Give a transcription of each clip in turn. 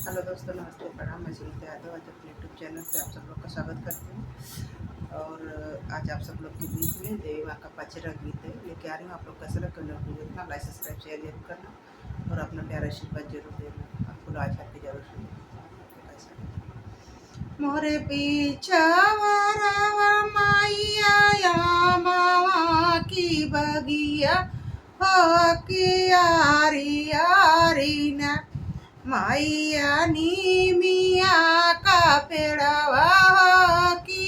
Hello दोस्तों, नमस्ते, प्रणाम। मैं सुनीता यादव आज अपने यूट्यूब चैनल पे आप सब लोग का स्वागत करती हूँ। और आज आप सब लोग के बीच में देवी माँ का पचरा गीत है लेके आ रही हूँ। आप लोग कैसा लग करना, देखना, लाइक सब्सक्राइब शेयर जरूर करना और अपना प्यारा आशीर्वाद जरूर देना। आपको आज हैप्पी जरूर सुनिए। मोरे पीछा मैया मावा की बगिया हो की यारी यारी ना मैया नी मिया का पेड़वा हो की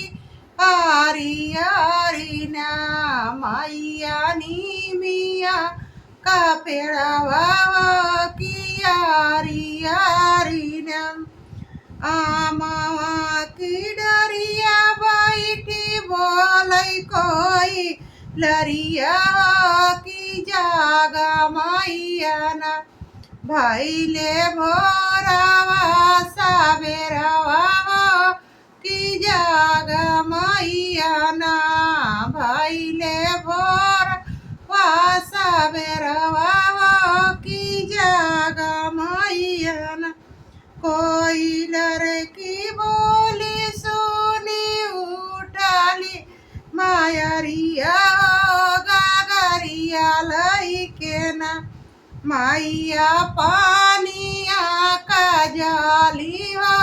आरी आरी ना मैया नी मिया का पेड़वा हो की आरी आरी ना आमावा की डरिया बैठी बोलै कोई लरिया की जागा मैया ना भैले भोरावा साबेरावा की जागा मैया ना भैले भोरवा साबेरावा की जागा मैया ना कोई लड़की बोली सुनी उठाली मायरिया गागरिया लइके ना मैया पानिया का जाली हो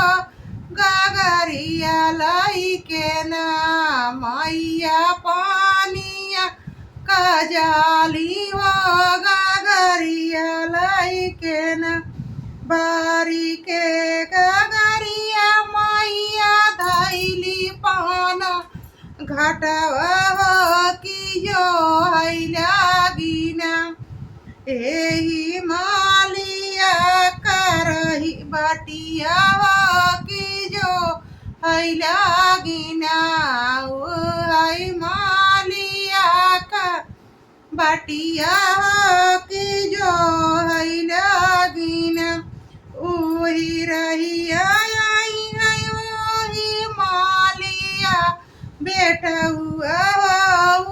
गागरिया लइके ना मैया पानिया का जाली हो गागरिया लइके ना बारी के गगरिया मैया धैली पाना घाटवा हो की जो हैलागिना एही मालिया करही बटिया हो की जो हैलागिना है मालिया का बटिया हो की जो हैलागिना ओही रहिया आई है ओही मालिया बेटा हुआ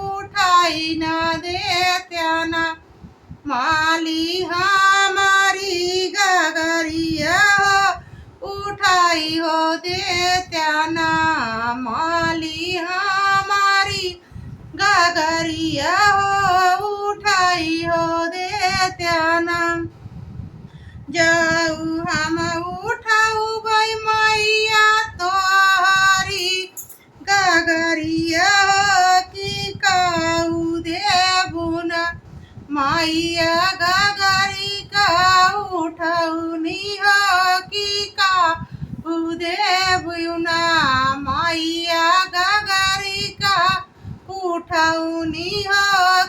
उठाई ना देत्या ना माली हमारी गगरिया उठाई हो देत्या ना माली हमारी गगरिया उठाई हो देत्या ना जाऊ हम उठाऊ भाई मैया तोहरी गगरिया की काऊ देबुन मैया गगरी का उठौनी हो की काऊ देबुना मैया गगरी का उठौनी हो